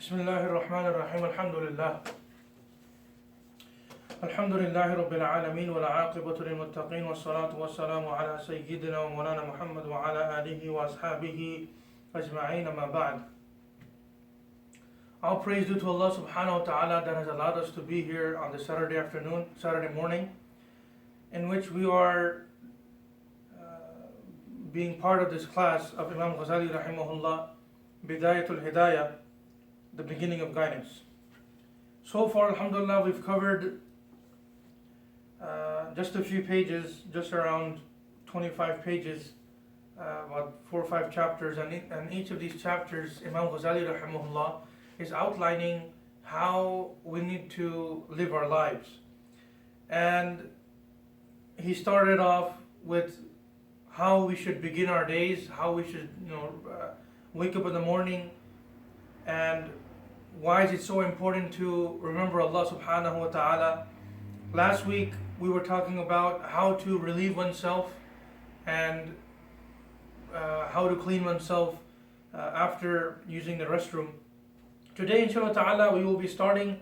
بسم الله الرحمن الرحيم الحمد لله رب العالمين والعاقبة للمتقين والصلاة والسلام على سيدنا ومولانا محمد وعلى آله وأصحابه أجمعين ما بعد. All praise due to Allah subhanahu wa ta'ala that has allowed us to be here on this Saturday morning, in which we are being part of this class of Imam Ghazali rahimahullah, Bidayatul Hidayah, the beginning of guidance. So far, alhamdulillah, we've covered just a few pages, just around 25 pages, about 4 or 5 chapters, and each of these chapters, Imam Ghazali rahimahullah is outlining how we need to live our lives. And he started off with how we should begin our days, how we should wake up in the morning, and why is it so important to remember Allah subhanahu wa ta'ala. Last week we were talking about how to relieve oneself and how to clean oneself after using the restroom. Today inshallah ta'ala we will be starting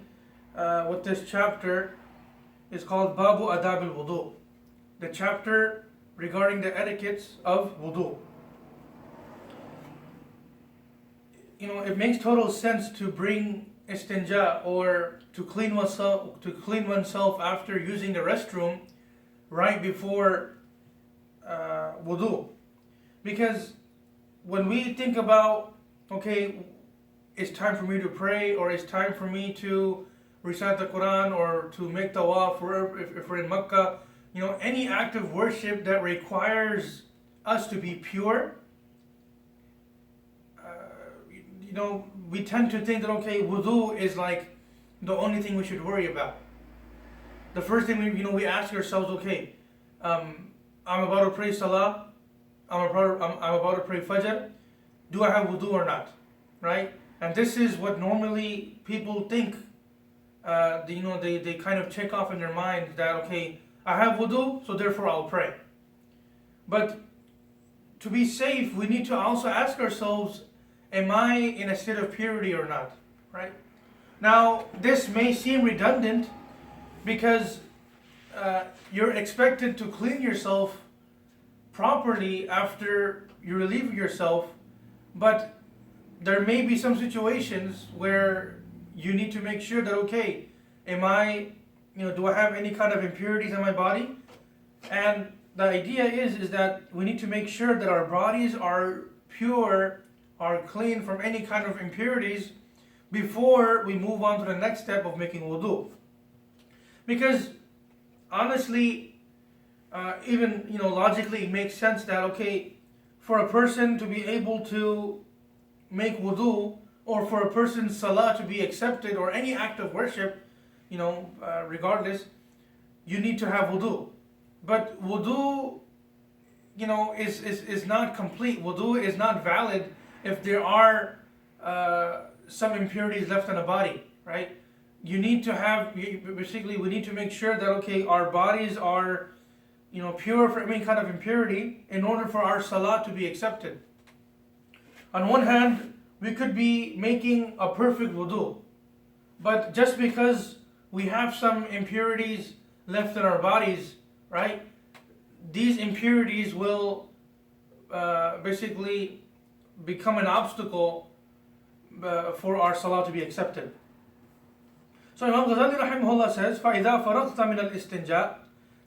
with this chapter. It's called Babu Adab al-Wudu, the chapter regarding the etiquettes of wudu. It makes total sense to bring istinja, or to clean oneself after using the restroom right before wudu. Because when we think about, okay, it's time for me to pray, or it's time for me to recite the Quran, or to make tawaf, or if we're in Makkah, any act of worship that requires us to be pure, we tend to think that, okay, wudu is like the only thing we should worry about. The first thing we ask ourselves, okay, I'm about to pray salah, I'm about to pray fajr, do I have wudu or not, right? And this is what normally people think. They kind of check off in their mind that, okay, I have wudu, so therefore I'll pray. But to be safe, we need to also ask ourselves, am I in a state of purity or not, right? Now, this may seem redundant because you're expected to clean yourself properly after you relieve yourself, but there may be some situations where you need to make sure that, okay, do I have any kind of impurities in my body? And the idea is that we need to make sure that our bodies are pure, are clean from any kind of impurities before we move on to the next step of making wudu. Because honestly, even logically, it makes sense that, okay, for a person to be able to make wudu, or for a person's salah to be accepted, or any act of worship, regardless, you need to have wudu. But wudu, is not complete. Wudu is not valid if there are some impurities left in the body, right? We need to make sure that, okay, our bodies are, pure from any kind of impurity in order for our salah to be accepted. On one hand, we could be making a perfect wudu, but just because we have some impurities left in our bodies, right? These impurities will basically become an obstacle for our salah to be accepted. So Imam Ghazali rahimahullah says, فَإِذَا فَرَغْتَ مِنَ الْإِسْتِنْجَاءِ,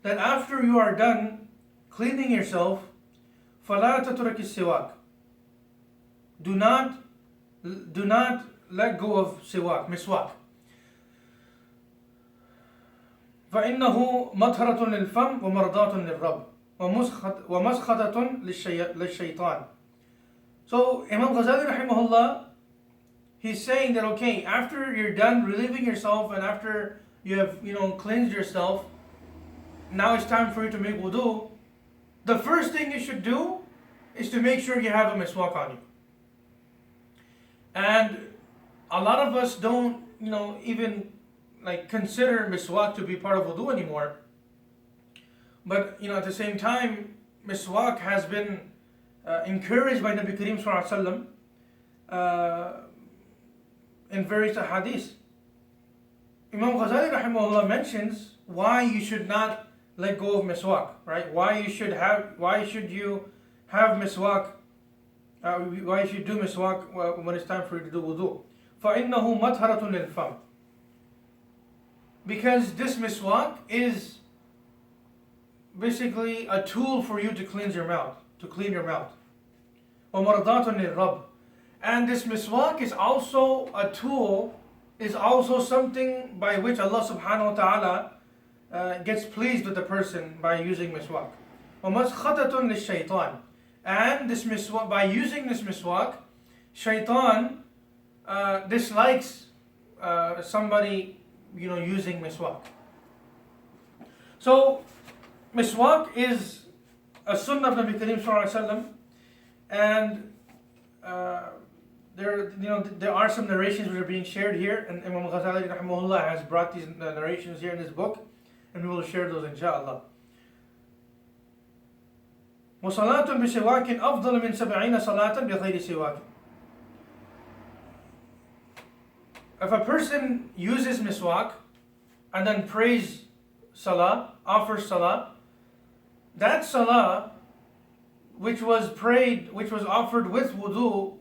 that after you are done cleaning yourself, فَلَا تَتْرَكِ السِّوَاكِ, do not let go of siwak, miswak. فإنه مطهرة للفم ومرضاة للرب ومسخطة للشيطان. So Imam Ghazali rahimahullah, he's saying that, okay, after you're done relieving yourself and after you have cleansed yourself, now it's time for you to make wudu. The first thing you should do is to make sure you have a miswak on you. And a lot of us don't even consider miswak to be part of wudu anymore. But at the same time, miswak has been encouraged by Nabi Kareem sallallahu alaihi wasallam in various hadiths. Imam Ghazali rahimahullah mentions why you should not let go of miswak, right? Why you should have miswak, why you should do miswak when it's time for you to do wudu. فَإِنَّهُ مَطْهَرَةٌ لِلْفَمِ. Because this miswak is basically a tool for you to cleanse your mouth, to clean your mouth. وَمَرْضَاتٌ لِلْرَبِّ. And this miswak is also a tool, is also something by which Allah subhanahu wa ta'ala gets pleased with the person by using miswak. وَمَسْخَطَةٌ لِلشَّيْطَانِ. And this miswak, by using this miswak, shaitan dislikes somebody using miswak. So miswak is a sunnah of Nabi Kareem sallallahu alaihi wasallam, and there are some narrations which are being shared here, and Imam Ghazali rahimahullah has brought these narrations here in this book, and we will share those inshallah. وصلاة بسواك أفضل من 70 صلاة بغير سواك. If a person uses miswak and then prays salah, offers salah, that salah which was offered with wudu,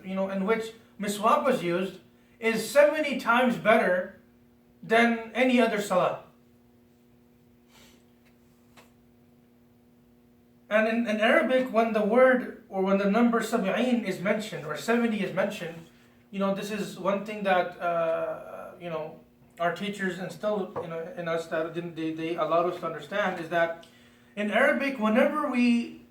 in which miswak was used, is 70 times better than any other salah. And in Arabic, when the word or when the number 70 is mentioned or 70 is mentioned, this is one thing that our teachers instilled in us, that they allowed us to understand, is that in Arabic, whenever we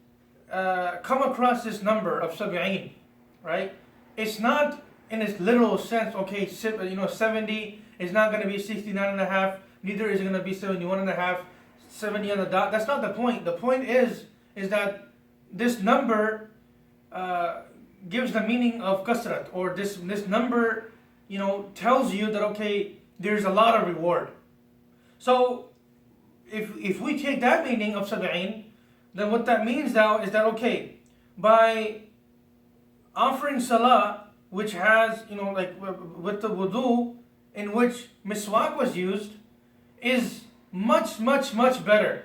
come across this number of 70, right, it's not in its literal sense. Okay, 70 is not going to be 69 and a half. Neither is it going to be 71 and a half. 70 on the dot. That's not the point. The point is that this number gives the meaning of kasrat, or this number, tells you that, okay, there's a lot of reward. So if we take that meaning of sab'in, then what that means now is that, okay, by offering salah, which has, with the wudu, in which miswak was used, is much, much, much better.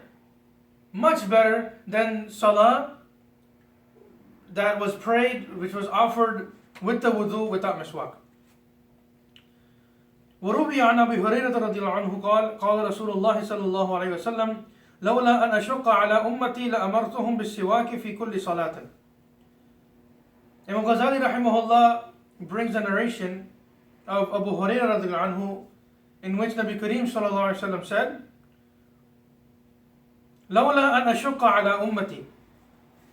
Much better than salah that was prayed, which was offered with the wudu without miswak. وروي عن أبي هريرة رضي الله عنه قال قال رسول الله صلى الله عليه وسلم لولا أن أشق على أمتي لأمرتهم بالسواك في كل صلاة. Imam Ghazali rahimahullah brings a narration of Abu Hurairah رضي الله عنه, in which Nabi Kareem sallallahu alaihi wasallam said, لولا أن أشق على أمتي.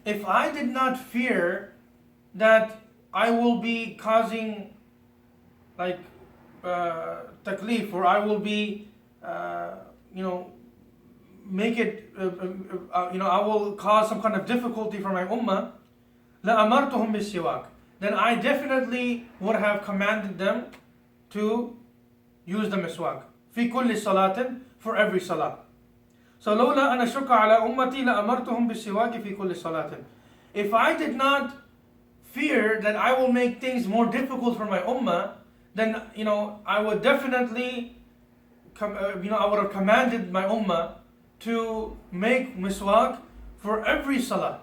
If I did not fear that I will be causing taklif, or I will be make it I will cause some kind of difficulty for my ummah, لأمرتهم بالسواك. Then I definitely would have commanded them to use the miswak في كل صلاة, for every salah. So لولا أن أشق على أمتي لأمرتهم بالسواك في كل صلاة. If I did not fear that I will make things more difficult for my ummah, then I would definitely I would have commanded my ummah to make miswak for every salah.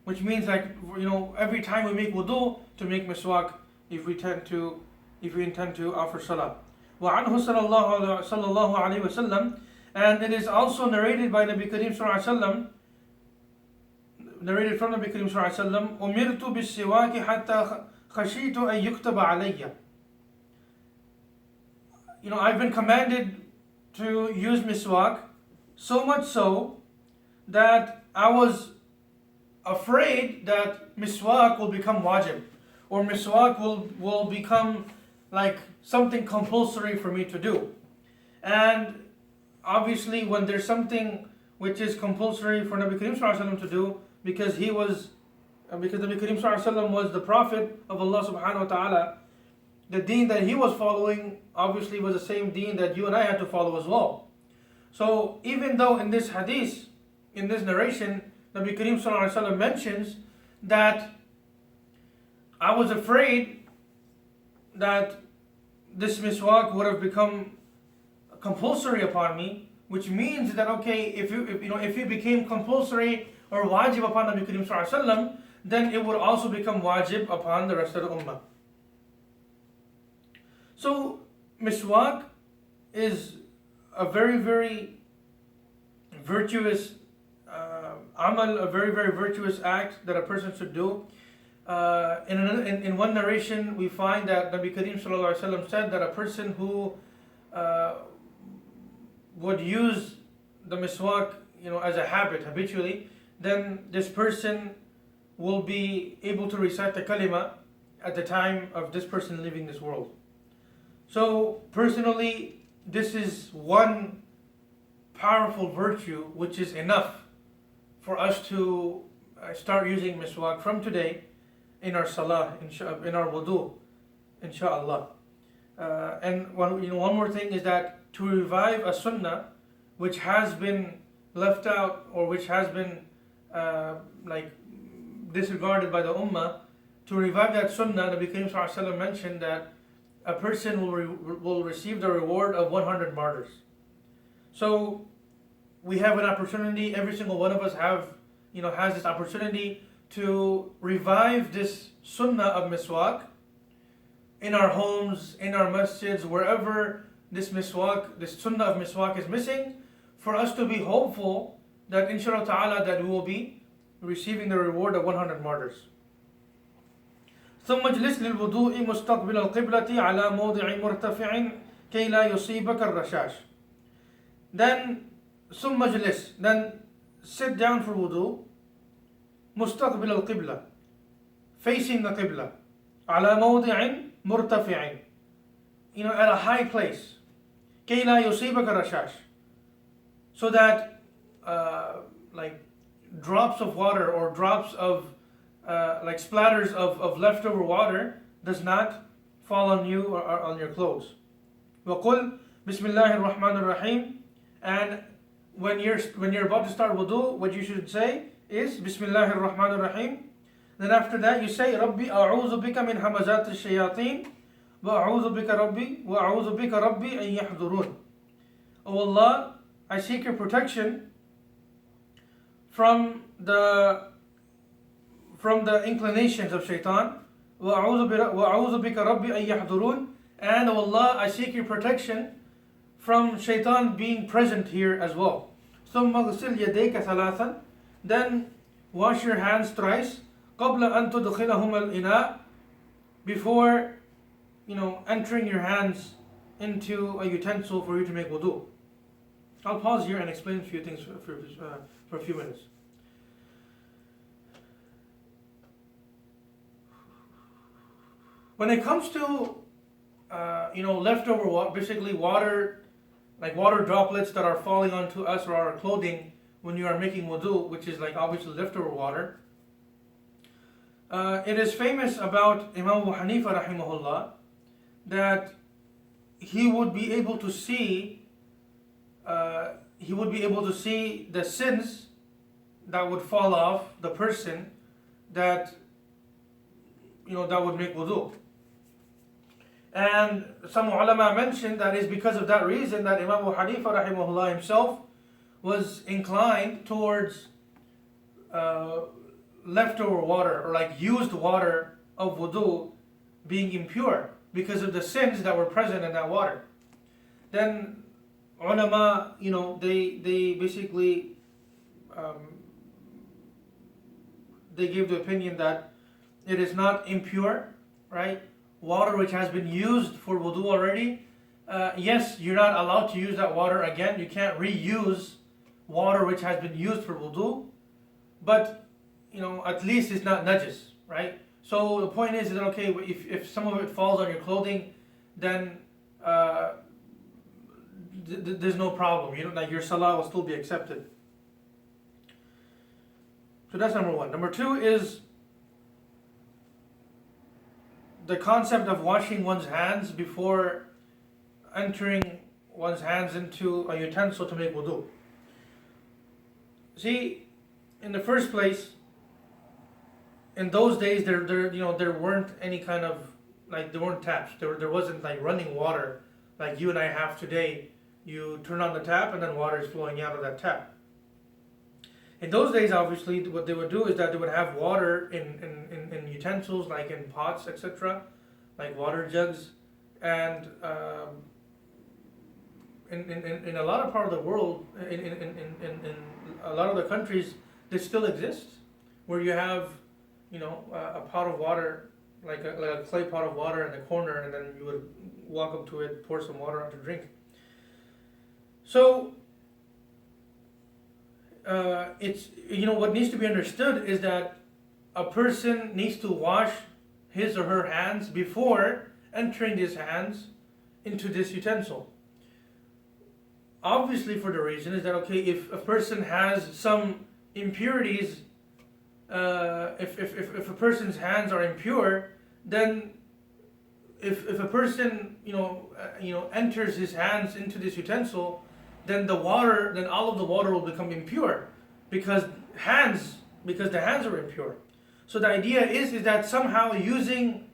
Which means every time we make wudu, to make miswak if we intend to offer salah. وعنه صلى الله عليه وسلم, and it is also narrated by Nabi Kareem sallallahu alaihi wasallam, narrated from Nabi Kareem sallallahu alaihi wasallam, أمرت بالسواك حتى خشيت أن يكتب علي. I've been commanded to use miswak, so much so that I was afraid that miswak will become wajib, or miswak will become like something compulsory for me to do. And obviously, when there's something which is compulsory for Nabi Kareem sallallahu alaihi wasallam to do, because Nabi Kareem sallallahu alaihi wasallam was the Prophet of Allah subhanahu wa ta'ala, the deen that he was following obviously was the same deen that you and I had to follow as well. So even though in this hadith, in this narration, Nabi Kareem sallallahu alaihi wasallam mentions that I was afraid that this miswak would have become compulsory upon me, which means that okay, if it became compulsory or wajib upon Nabi Karim Sallallahu Alaihi Wasallam, then it would also become wajib upon the rest of the ummah. So miswak is a very, very virtuous amal, a very, very virtuous act that a person should do. In one narration, we find that Nabi Karim Sallallahu Alaihi Wasallam said that a person who would use the miswak, as a habit habitually, then this person will be able to recite the kalima at the time of this person leaving this world. So personally, this is one powerful virtue which is enough for us to start using miswak from today in our salah, in our wudu, inshallah. And one more thing is that to revive a sunnah which has been left out or which has been disregarded by the ummah, to revive that sunnah, Nabi Karim Sallallahu Alaihi Wasallam mentioned that a person will receive the reward of 100 martyrs. So we have an opportunity, every single one of us has this opportunity to revive this sunnah of miswak in our homes, in our masjids, wherever this sunnah of miswak is missing, for us to be hopeful that inshallah ta'ala that we will be receiving the reward of 100 martyrs. ثم اجلس للوضوء مستقبل القبلة على موضع مرتفع كي لا يصيبك الرشاش. Then ثم اجلس, then sit down for wudu مستقبل القبلة, facing the qibla, على موضع مرتفع, at a high place, كي لا يصيبك الرشاش, so that drops of water or drops of splatters of leftover water does not fall on you or on your clothes. وَقُلْ بِسْمِ اللَّهِ الرَّحْمَنِ الرَّحِيمِ. And when you're about to start wudu, what you should say is بِسْمِ اللَّهِ الرَّحْمَنِ الرَّحِيمِ. Then after that you say رَبِّي أَعُوذُ بِكَ مِنْ هَمَزَاتِ الشَّيَاطِينِ وَأَعُوذُ بِكَ رَبِّي أَنْ يَحْضُرُونَ. O Allah, I seek your protection from the inclinations of shaitan. وَأَعُوذُ بِكَ رَبِّي أَنْ يَحْضُرُونَ. And O Allah, I seek your protection from shaitan being present here as well. ثُمَّ اغْسِلْ يَدَيْكَ ثَلَاثًا. Then wash your hands thrice. قَبْلَ أَن تُدْخِلَهُمَا الْإِنَاء. Before entering your hands into a utensil for you to make wudu. I'll pause here and explain a few things for a few minutes. When it comes to leftover water, basically water, like water droplets that are falling onto us or our clothing when you are making wudu, which is obviously leftover water. It is famous about Imam Abu Hanifa rahimahullah that he would be able to see the sins that would fall off the person that would make wudu. And some ulama mentioned that is because of that reason that Imam Abu Hanifa rahimahullah himself was inclined towards leftover water or used water of wudu being impure because of the sins that were present in that water. Then ulama, they basically they gave the opinion that it is not impure, right? Water which has been used for wudu already. Yes, you're not allowed to use that water again. You can't reuse water which has been used for wudu, but at least it's not najis, right? So the point is that okay, if some of it falls on your clothing, then there's no problem. Your salah will still be accepted. So that's number one. Number two is the concept of washing one's hands before entering one's hands into a utensil to make wudu. See, in the first place, in those days there weren't any kind of like there weren't taps. There wasn't like running water like you and I have today. You turn on the tap and then water is flowing out of that tap. In those days, obviously, what they would do is that they would have water in utensils, like in pots, etc., like water jugs. And in a lot of part of the world, in a lot of the countries, this still exists, where you have, a pot of water, like a clay pot of water in the corner, and then you would walk up to it, pour some water out to drink. So, it's, what needs to be understood is that a person needs to wash his or her hands before entering his hands into this utensil. Obviously, for the reason is that, okay, if a person has some impurities, if a person's hands are impure, then if a person enters his hands into this utensil, then all of the water will become impure, because the hands are impure. So the idea is that somehow using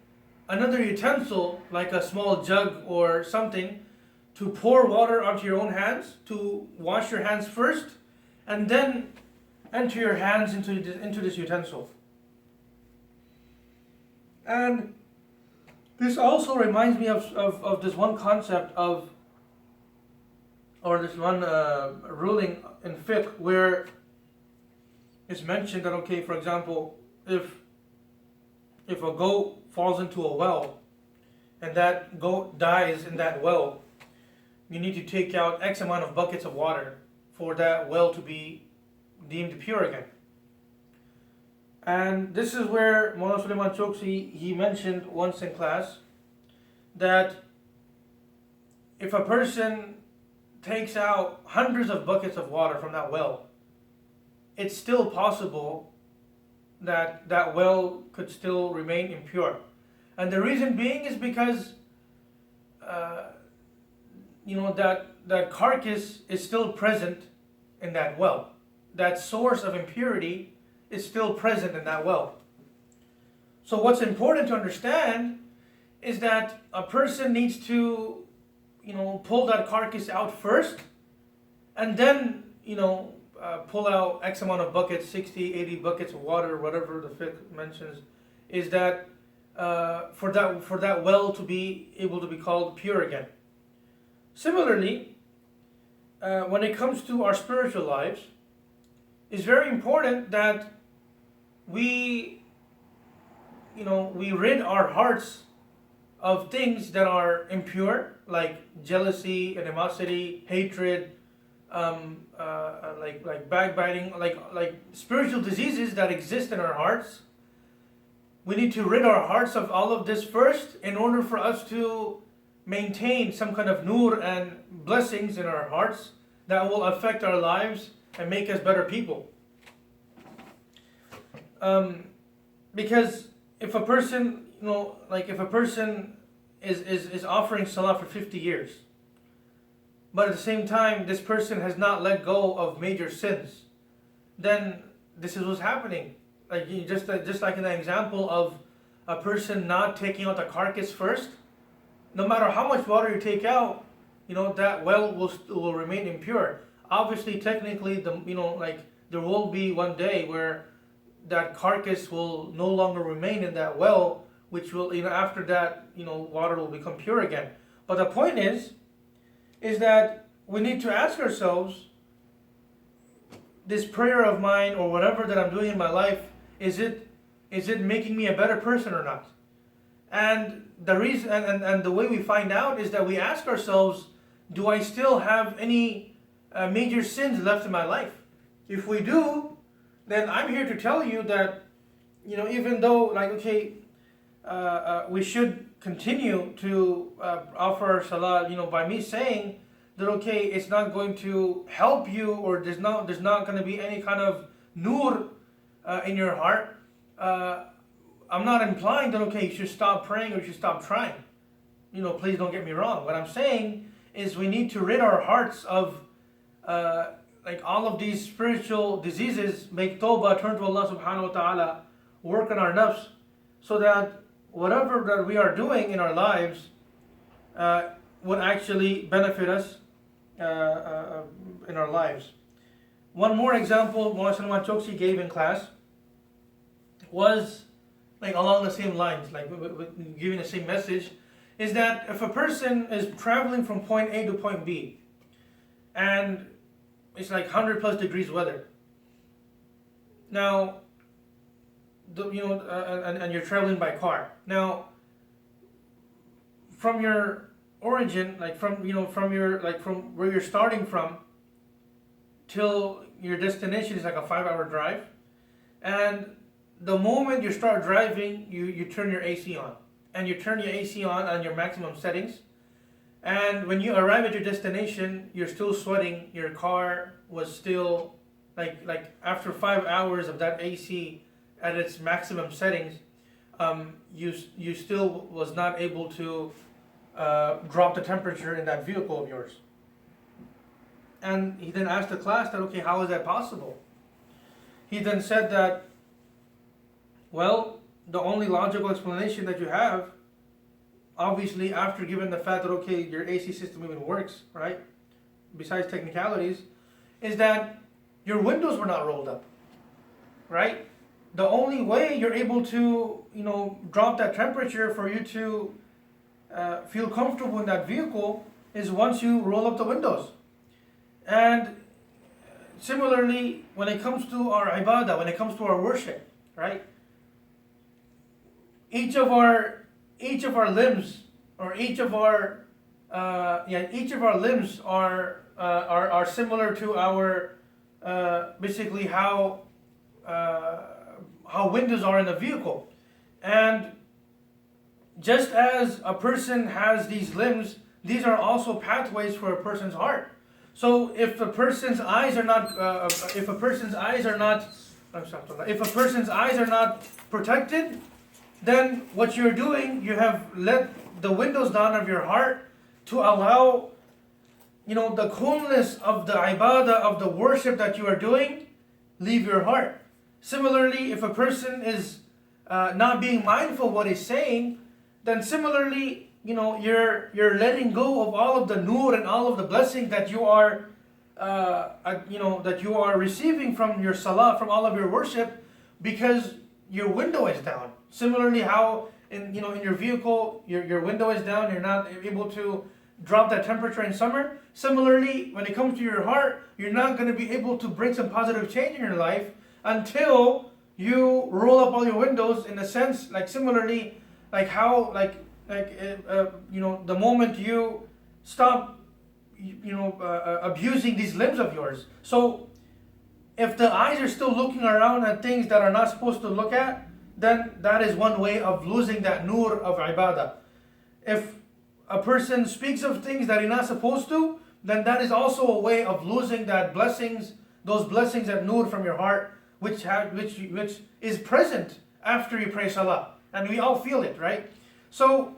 another utensil, like a small jug or something, to pour water onto your own hands, to wash your hands first, and then enter your hands into this utensil. And this also reminds me of this one concept or this one ruling in fiqh, where it's mentioned that, okay, for example, if a goat falls into a well and that goat dies in that well, you need to take out X amount of buckets of water for that well to be deemed pure again. And this is where Maulana Sulaiman Chokshi, he mentioned once in class that if a person takes out hundreds of buckets of water from that well, it's still possible that that well could still remain impure. And the reason being is because that carcass is still present in that well. That source of impurity is still present in that well. So what's important to understand is that a person needs to, pull that carcass out first, and then, pull out X amount of buckets, 60, 80 buckets of water, whatever the fiqh mentions, is that for that well to be able to be called pure again. Similarly, when it comes to our spiritual lives, it's very important that we rid our hearts of things that are impure, like jealousy, animosity, hatred, like backbiting, like spiritual diseases that exist in our hearts. We need to rid our hearts of all of this first in order for us to maintain some kind of nur and blessings in our hearts that will affect our lives and make us better people. Because if a person, if a person is offering salah for 50 years, but at the same time this person has not let go of major sins, then this is what's happening. Like just like in the example of a person not taking out the carcass first, no matter how much water you take out, that well will remain impure. Obviously, technically, there will be one day where that carcass will no longer remain in that well, which will, after that, water will become pure again. But the point is that we need to ask ourselves, this prayer of mine or whatever that I'm doing in my life, is it making me a better person or not? And the reason and the way we find out is that we ask ourselves, do I still have any major sins left in my life? If we do, then I'm here to tell you that, even though, we should continue to offer our salah, by me saying that, okay, it's not going to help you, or there's not going to be any kind of nur in your heart. I'm not implying that, okay, you should stop praying or you should stop trying. Please don't get me wrong. What I'm saying is we need to rid our hearts of all of these spiritual diseases, make tawbah, turn to Allah subhanahu wa ta'ala, work on our nafs, so that whatever that we are doing in our lives would actually benefit us in our lives. One more example Muhammad Salman Chokshi gave in class was like along the same lines, like with giving the same message, is that if a person is traveling from point A to point B, and it's like 100 plus degrees weather. Now, and you're traveling by car. Now, from your origin, like from where you're starting from, till your destination is like a 5-hour drive, and the moment you start driving, you turn your AC on, and you turn your AC on your maximum settings. And when you arrive at your destination, you're still sweating. Your car was still like after 5 hours of that AC at its maximum settings, you still was not able to drop the temperature in that vehicle of yours. And he then asked the class that, okay, how is that possible? He then said that, well, the only logical explanation that you have, obviously after given the fact that, okay, your AC system even works, right, besides technicalities, is that your windows were not rolled up, right? The only way you're able to, drop that temperature for you to feel comfortable in that vehicle is once you roll up the windows. And similarly, when it comes to our ibadah, when it comes to our worship, right? Each of our limbs, or each of our limbs are similar to our basically how windows are in the vehicle. And just as a person has these limbs, these are also pathways for a person's heart. So if a person's eyes are not protected, then what you're doing, you have let the windows down of your heart to allow, the coolness of the ibadah, of the worship that you are doing, leave your heart. Similarly, if a person is not being mindful of what he's saying, then similarly, you're letting go of all of the nur and all of the blessing that you are, that you are receiving from your salah, from all of your worship, because your window is down. Similarly, how in your vehicle, your window is down, you're not able to drop that temperature in summer. Similarly, when it comes to your heart, you're not going to be able to bring some positive change in your life until you roll up all your windows, in a sense, like similarly, like how, the moment you stop, abusing these limbs of yours. So, if the eyes are still looking around at things that are not supposed to look at, then that is one way of losing that nur of ibadah. If a person speaks of things that he's not supposed to, then that is also a way of losing that blessings, those blessings that nur from your heart, which is present after you pray salah. And we all feel it, right? So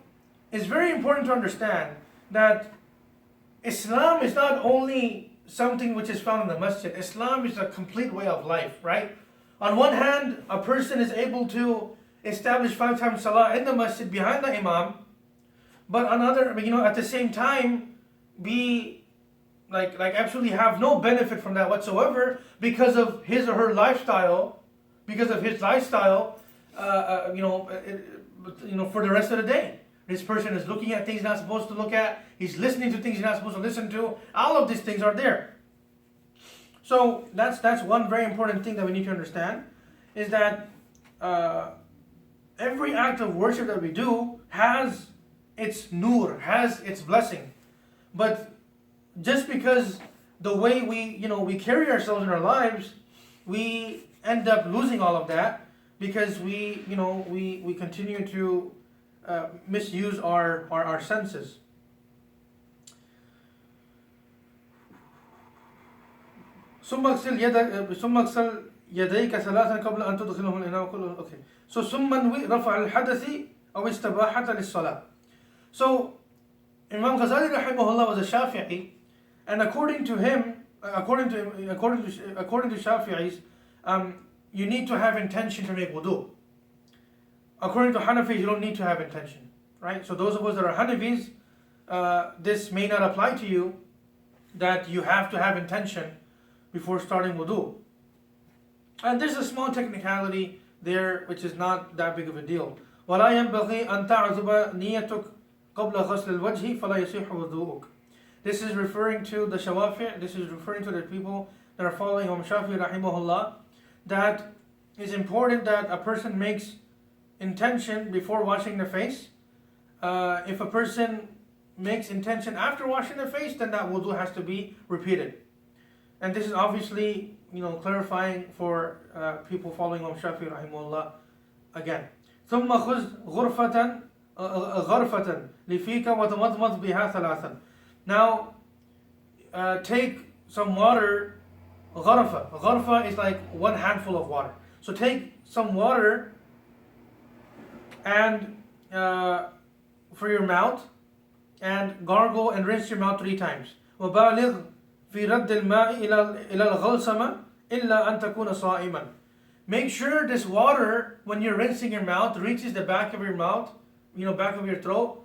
it's very important to understand that Islam is not only something which is found in the masjid. Islam is a complete way of life, right? On one hand, a person is able to establish 5 times salah in the masjid behind the imam, but another, at the same time, be like absolutely have no benefit from that whatsoever because of his or her lifestyle, for the rest of the day. This person is looking at things he's not supposed to look at. He's listening to things he's not supposed to listen to. All of these things are there. So that's one very important thing that we need to understand, is that every act of worship that we do has its nur, has its blessing. But just because the way we carry ourselves in our lives, we end up losing all of that because we continue to misuse our senses. ثم اغسل يديك ثلاثا قبل أن تدخلهم الإناء كله. Okay. So ثم انوي رفع الحدث أو استباحة للصلاة. So Imam Ghazali rahimahullah was a Shafi'i, and according to him, according to Shafi'is, you need to have intention to make wudu. according to Hanafis, you don't need to have intention, right? So those of us that are Hanafis, this may not apply to you, that you have to have intention before starting wudu. And there's a small technicality there which is not that big of a deal. وَلَا يَنْبَغِي أَن تَعْزُبَ نِيَّتُكَ قَبْلَ غَسْلِ الْوَجْهِ فَلَا يَصِحُ وُضُوءُكَ. This is referring to the Shawafi', this is referring to the people that are following Imam Shafi'i rahimahullah, that it's important that a person makes intention before washing their face. If a person makes intention after washing their face, then that wudu has to be repeated. And this is obviously, clarifying for people following Imam Shafi'i rahimahullah again. ثم خذ غرفة لفيك وتمضمض بها ثلاثا. Now, take some water. Gharfa is like one handful of water. So take some water and for your mouth, and gargle and rinse your mouth 3 times. وبالغ في رد الماء إلى الغلسمة إلا أن تكون صائما. Make sure this water, when you're rinsing your mouth, reaches the back of your mouth, back of your throat,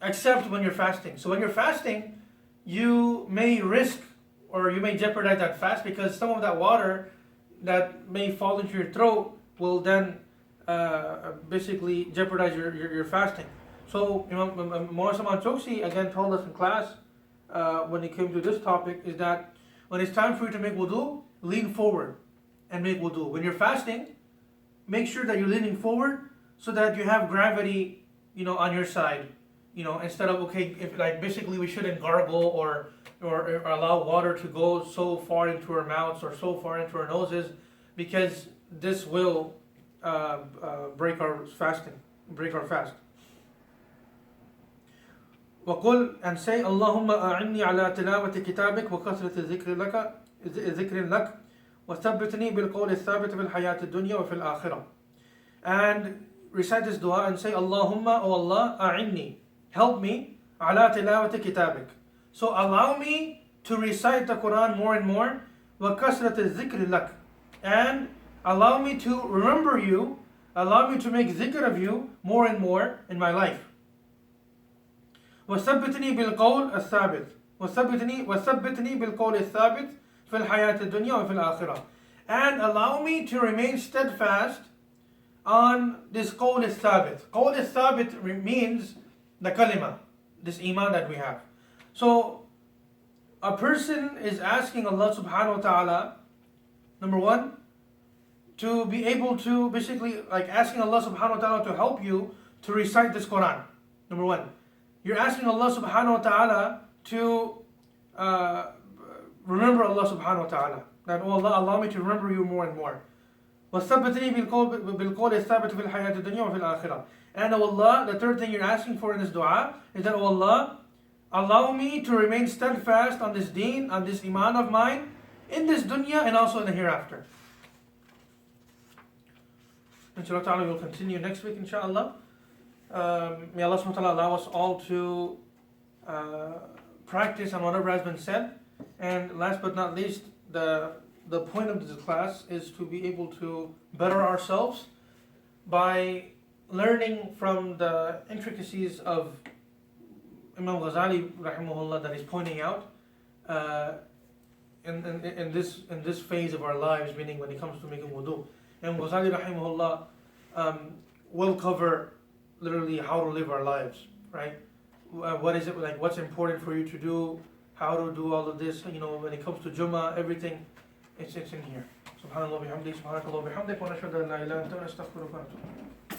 except when you're fasting. So when you're fasting, you may risk or you may jeopardize that fast, because some of that water that may fall into your throat will then basically jeopardize your fasting. So Muhammad Choksi again told us in class when it came to this topic is that when it's time for you to make wudu, lean forward and make wudu. When you're fasting, make sure that you're leaning forward so that you have gravity, on your side. Instead of basically we shouldn't gargle or allow water to go so far into our mouths or so far into our noses, because this will break our fast. وقل, and say, اللهم أعني على تلاوة كتابك وكثرة ذكر لك وثبتني بالقول الثابت في الحياة الدنيا وفي الآخرة. And recite this dua and say, Allahumma, O Allah, أعني, help me, على تلاوة كتابك. So allow me to recite the Quran more and more, وكثرة الذكر لك, and allow me to remember you, allow me to make dhikr of you more and more in my life. وثبتني بالقول الثابت وثبتني بالقول الثابت في الحياة الدنيا وفي الآخرة. And allow me to remain steadfast on this qawl al-thabit. Qawl al-thabit means the kalima, this iman that we have. So a person is asking Allah subhanahu wa ta'ala, number one, to be able to basically asking Allah subhanahu wa ta'ala to help you to recite this Quran. Number one. You're asking Allah subhanahu wa ta'ala to remember Allah subhanahu wa ta'ala. That, oh Allah, allow me to remember you more and more. وَثَبَّتْنِي بِالْقَوْلِ الثَّابِتِ فِي الْحَيَاةِ الدُّنْيَا وَفِي الْآخِرَةِ. And oh Allah, the third thing you're asking for in this dua is that, oh Allah, allow me to remain steadfast on this deen, on this iman of mine, in this dunya and also in the hereafter. Inshallah ta'ala, we'll continue next week, inshallah. May Allah subhanahu wa ta'ala allow us all to practice on whatever has been said. And last but not least, the point of this class is to be able to better ourselves by learning from the intricacies of Imam Ghazali rahimahullah that he's pointing out in this phase of our lives, meaning when it comes to making wudu. And Ghazali rahimahullah will cover literally how to live our lives, right? What is it like? What's important for you to do? How to do all of this? When it comes to Jummah, everything, it's in here. Subhanallah bihamdi, subhanakallah bihamdik, wa nashhadu an la ilaha illa anta, nastaghfiruka wa natubu.